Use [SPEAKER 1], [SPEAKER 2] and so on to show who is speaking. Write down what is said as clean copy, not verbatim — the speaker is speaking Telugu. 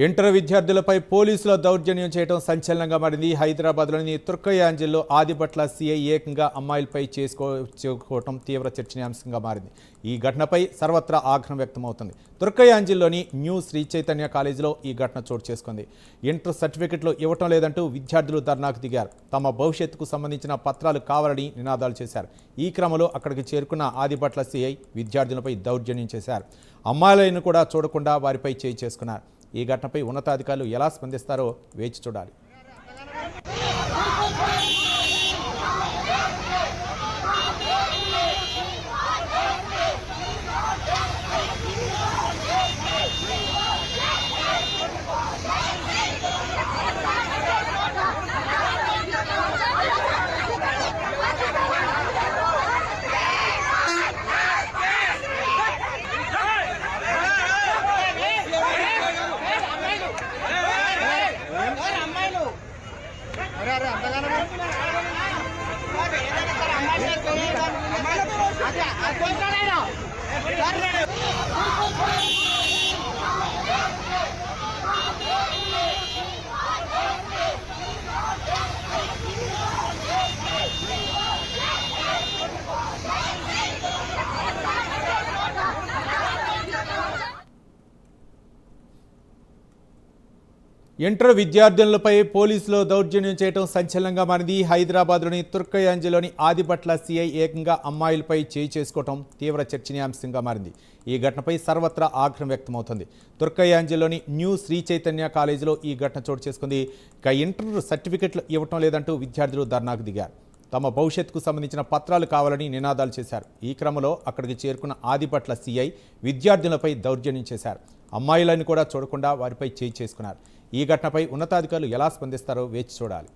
[SPEAKER 1] ఇంటర్ విద్యార్థులపై పోలీసుల దౌర్జన్యం చేయడం సంచలనంగా మారింది. హైదరాబాద్లోని తుర్కయాంజల్లో ఆదిబట్ల సీఐ ఏకంగా అమ్మాయిలపై చేసుకోవటం తీవ్ర చర్చనీయాంశంగా మారింది. ఈ ఘటనపై సర్వత్రా ఆగ్రహం వ్యక్తమవుతుంది. తుర్కయాంజల్లోని న్యూ శ్రీ చైతన్య కాలేజీలో ఈ ఘటన చోటు చేసుకుంది. ఇంటర్ సర్టిఫికెట్లు ఇవ్వటం లేదంటూ విద్యార్థులు ధర్నాకు దిగారు. తమ భవిష్యత్తుకు సంబంధించిన పత్రాలు కావాలని నినాదాలు చేశారు. ఈ క్రమంలో అక్కడికి చేరుకున్న ఆదిబట్ల సీఐ విద్యార్థులపై దౌర్జన్యం చేశారు. అమ్మాయిలను కూడా చూడకుండా వారిపై చేసుకున్నారు. ఈ ఘటనపై ఉన్నతాధికారులు ఎలా స్పందిస్తారో వేచి చూడాలి. ఇంటర్ విద్యార్థులపై పోలీసులు దౌర్జన్యం చేయడం సంచలనంగా మారింది. హైదరాబాద్లోని తుర్కయాంజలోని ఆదిబట్ల సీఐ ఏకంగా అమ్మాయిలపై చేసుకోవడం తీవ్ర చర్చనీయాంశంగా మారింది. ఈ ఘటనపై సర్వత్రా ఆగ్రహం వ్యక్తమవుతుంది. తుర్కయాంజలోని న్యూ శ్రీ చైతన్య కాలేజీలో ఈ ఘటన చోటు చేసుకుంది. ఇక ఇంటర్ సర్టిఫికెట్లు ఇవ్వటం లేదంటూ విద్యార్థులు ధర్నాకు దిగారు. తమ భవిష్యత్తుకు సంబంధించిన పత్రాలు కావాలని నినాదాలు చేశారు. ఈ క్రమంలో అక్కడికి చేరుకున్న ఆదిబట్ల సీఐ విద్యార్థులపై దౌర్జన్యం చేశారు. అమ్మాయిలను కూడా చూడకుండా వారిపై చేసుకున్నారు. ఈ ఘటనపై ఉన్నతాధికారులు ఎలా స్పందిస్తారో వేచి చూడాలి.